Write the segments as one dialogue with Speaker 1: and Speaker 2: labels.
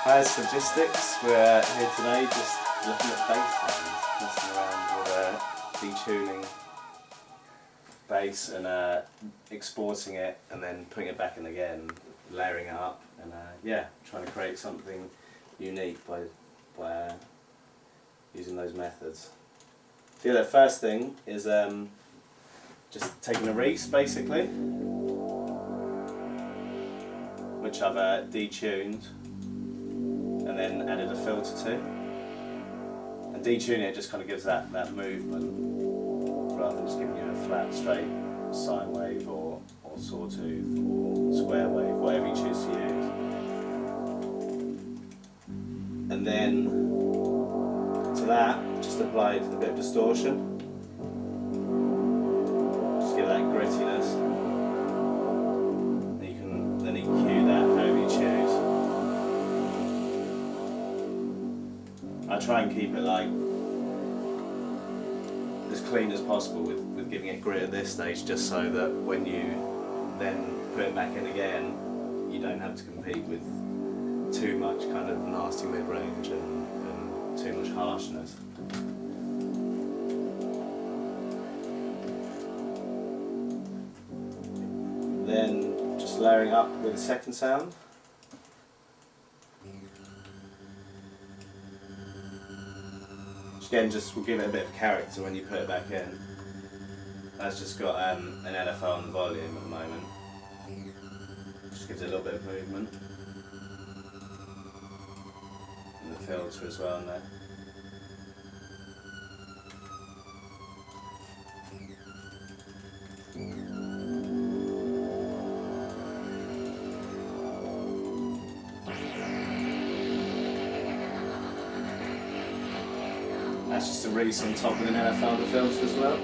Speaker 1: As logistics, we're here today just looking at bass lines, messing around with detuning bass and exporting it and then putting it back in again, layering it up, and yeah, trying to create something unique by using those methods. So yeah, the first thing is just taking a Reese basically, which I've detuned and then added a filter to. And detuning it just kind of gives that movement rather than just giving you a flat, straight sine wave or sawtooth or square wave, whatever you choose to use. And then to that, just applied a bit of distortion. Just give that grittiness. Then you can cue that however you choose. I try and keep it like as clean as possible with giving it grit at this stage, just so that when you then put it back in again, you don't have to compete with too much kind of nasty mid-range and too much harshness. Then just layering up with a second sound. Again, just will give it a bit of character when you put it back in. That's just got an LFO on the volume at the moment. Just gives it a little bit of movement. And the filter as well in there. That's just a Reese on top with an LFO on the filter as well.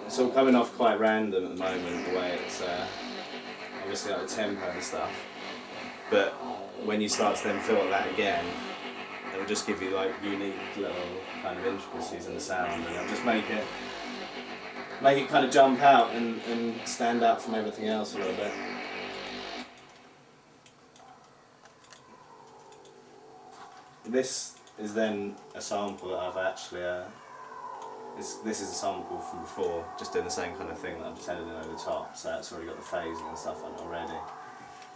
Speaker 1: It's all coming off quite random at the moment, the way it's obviously like the tempo and stuff. But when you start to then filter that again, it'll just give you like unique little kind of intricacies in the sound, and it'll just make it kind of jump out and stand out from everything else a little bit. This is then a sample that I've actually, this is a sample from before, just doing the same kind of thing that I've just added in over the top, so that's already got the phasing and stuff on it already.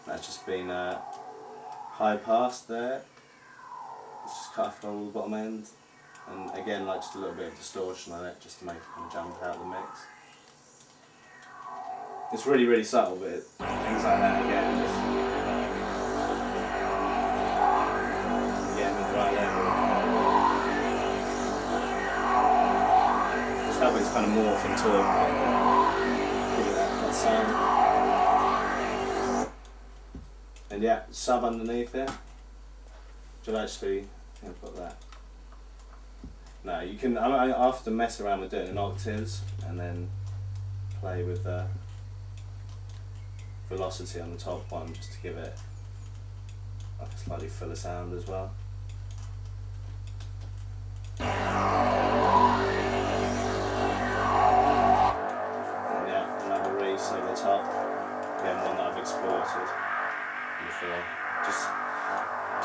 Speaker 1: That's just been high pass there, it's just cut off all the bottom end, and again like just a little bit of distortion on it just to make it kind of jump out of the mix. It's really, really subtle, but things like that again, just right level. Just how it's kind of morph and talk. Give it that sound. And yeah, sub underneath it. Which I've actually, I think I've got that. No, you can, I often mess around with doing it in octaves and then play with the velocity on the top one just to give it like a slightly fuller sound as well. Yeah, another Reese over the top. Again, one that I've exported before. Just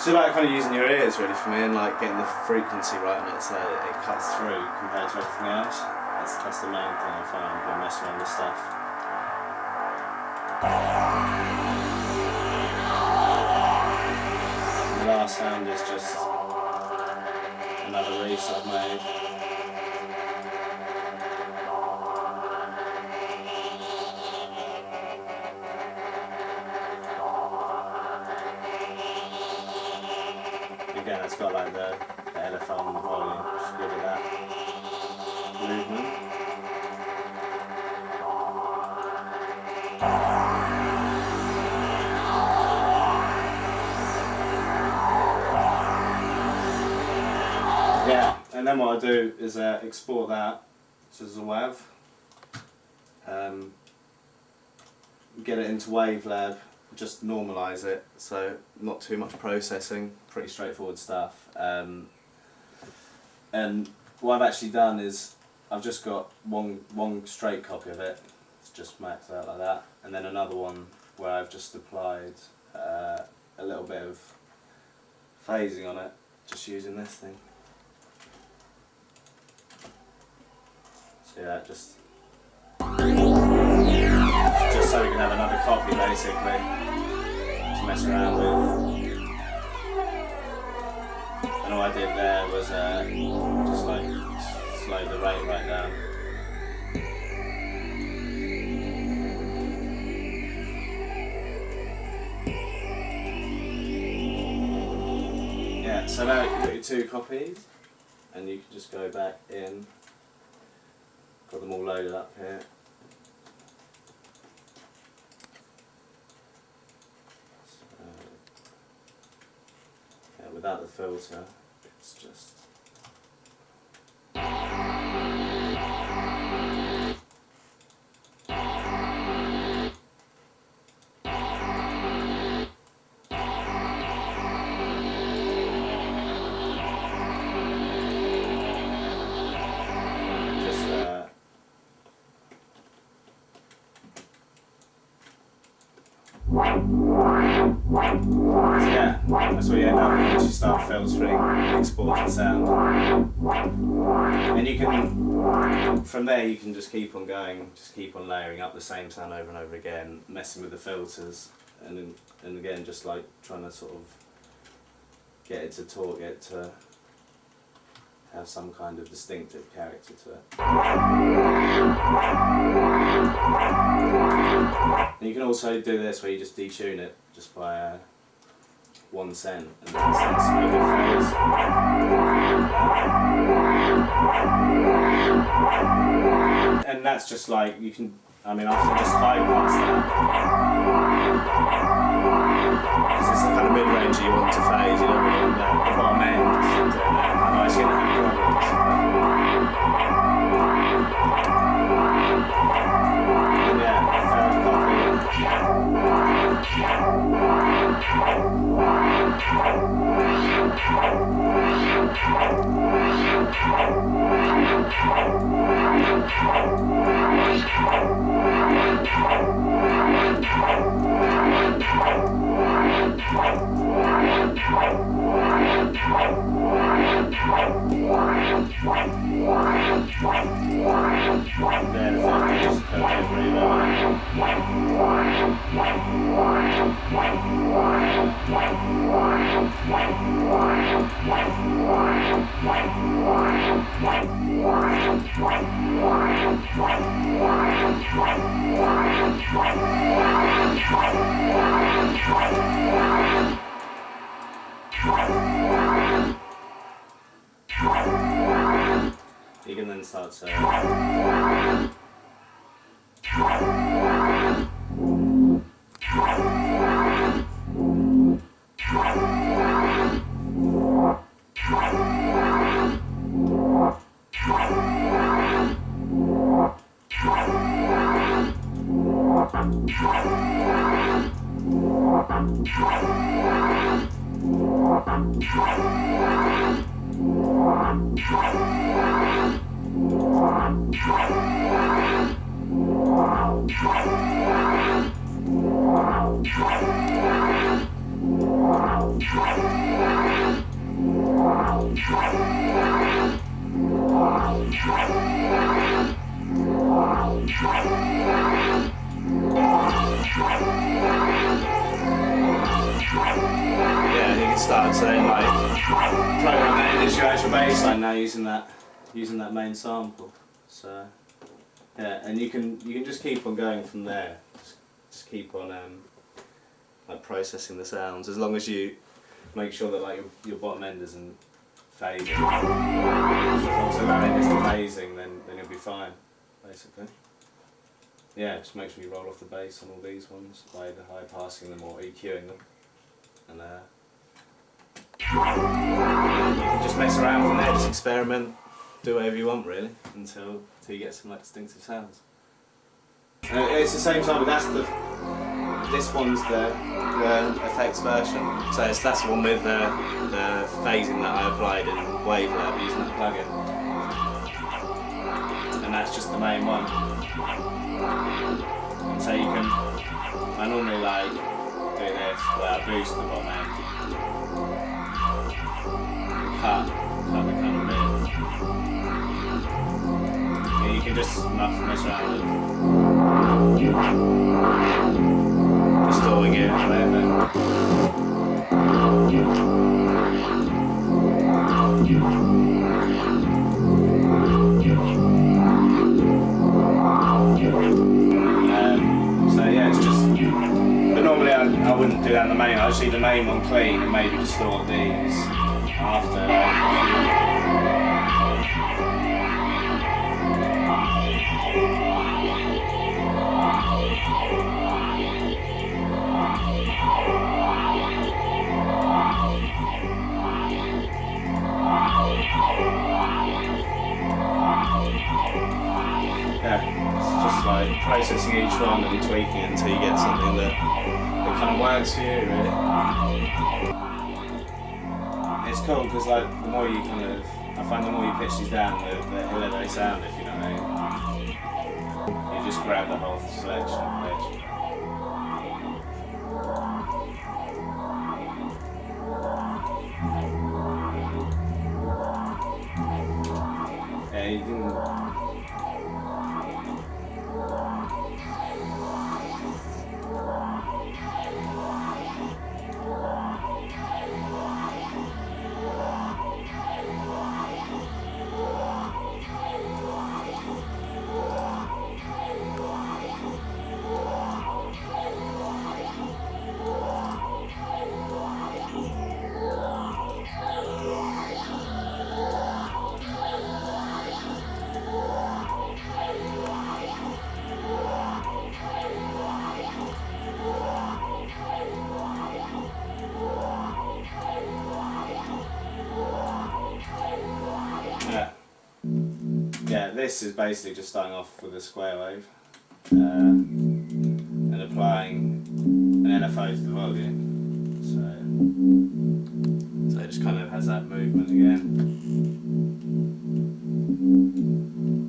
Speaker 1: about kind of using your ears really for me, and like getting the frequency right on it so it cuts through compared to everything else. That's the main thing I find when messing around with stuff. The last sound is just another Reese I've made. Again, it's got like the LFO on the volume, just give it that movement. Yeah, and then what I do is export that as a WAV, get it into Wavelab, just normalise it, so not too much processing, pretty straightforward stuff. And what I've actually done is I've just got one straight copy of it, it's just maxed out like that, and then another one where I've just applied a little bit of phasing on it, just using this thing. So yeah, just so we can have another copy basically to mess around with. And all I did there was just like slow the rate right down. Yeah, so now you've got your 2 copies and you can just go back in. Got them all loaded up here. So, yeah, without the filter, it's just yeah, that's what you end up with once you start filtering, exporting sound. And you can, from there you can just keep on going, just keep on layering up the same sound over and over again, messing with the filters, and again just like trying to sort of get it to talk, get it to have some kind of distinctive character to it. And you can also do this where you just detune it just by 1 cent and then smooth it phase. And that's just like, you can, I mean, I can just high pass that. Because it's the kind of mid-range you want to phase, you don't really want the bottom end doing that, otherwise you're going to have problems. And yeah, third copy. You can then start to start to then like program that in as your actual bassline now using that main sample. So yeah, and you can just keep on going from there. Just keep on like processing the sounds, as long as you make sure that like your bottom end isn't phasing. As long as allowing this to phasing, then you'll be fine, basically. Yeah, just make sure you roll off the bass on all these ones by either high passing them or EQing them, and you can just mess around from there, just experiment, do whatever you want really, until you get some like distinctive sounds. It's the same time, but this one's the effects version. So that's the one with the phasing that I applied in Wavelab using that plugin, and that's just the main one. And so you can, I normally like do do this where I boost the bottom end. Cut the kind of bit. Yeah, you can just mess around with distorting it, whatever. So yeah, it's just. But normally I wouldn't do that in the main. I'd just leave the main one clean and maybe distort these after. Yeah, it's just like processing each one and tweaking it until you get something that kind of works for you, really. It's cool because like the more you kind of, I find the more you pitch these down, the iller they sound, if you know what I mean. You just grab the whole selection of pitch. Yeah, you can. Yeah, this is basically just starting off with a square wave and applying an LFO to the volume. So it just kind of has that movement again.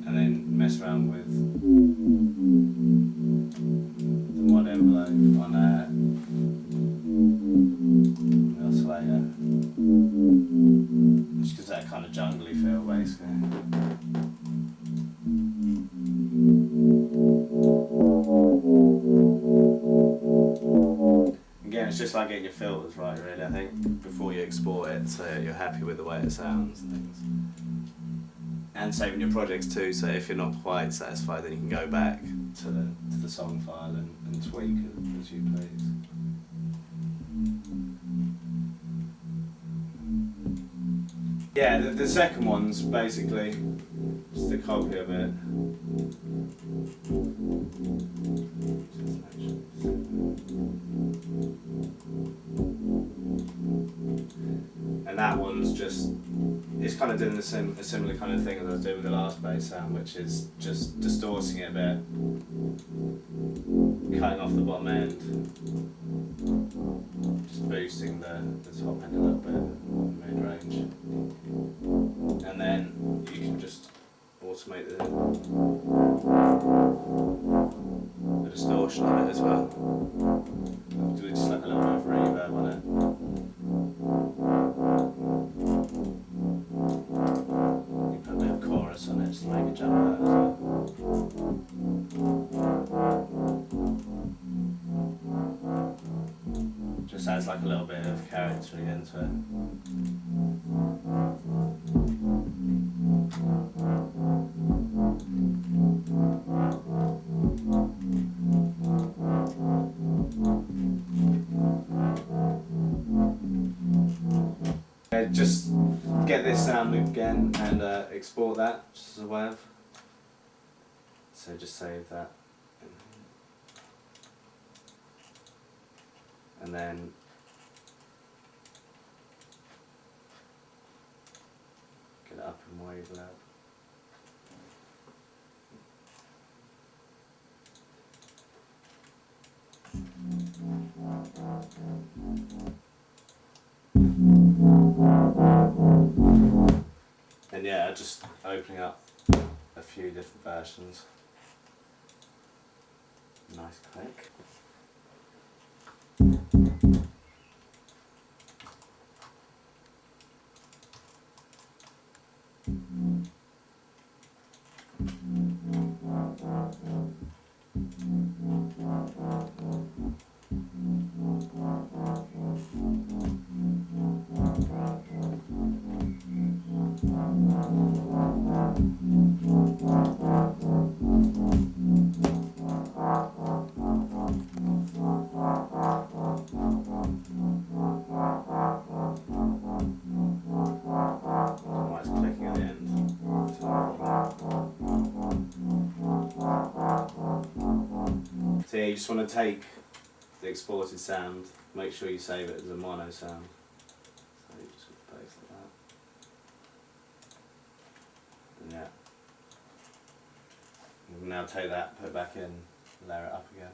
Speaker 1: And then mess around with the mod envelope on the oscillator. Just gives that kind of jungly feel basically. Again, it's just like getting your filters right, really, I think, before you export it, so you're happy with the way it sounds and things. And saving your projects too, so if you're not quite satisfied, then you can go back to the song file and tweak it as you please. Yeah, the second one's basically just a copy of it. And that one's just, it's kind of doing a similar kind of thing as I was doing with the last bass sound, which is just distorting it a bit, cutting off the bottom end, just boosting the top end a little bit, mid-range. And then you can just automate the distortion of it as well. Do just like a little bit of reverb on it. You put a bit of chorus on it just to make it jump out as well. Just adds like a little bit of character again to it. Just get this sound loop again and export that just as a WAV. So just save that. And then get it up in Wavelab. And yeah, just opening up a few different versions. Nice click. just want to take the exported sound, make sure you save it as a mono sound. So you just paste like that. And yeah. You can now take that, put it back in, layer it up again.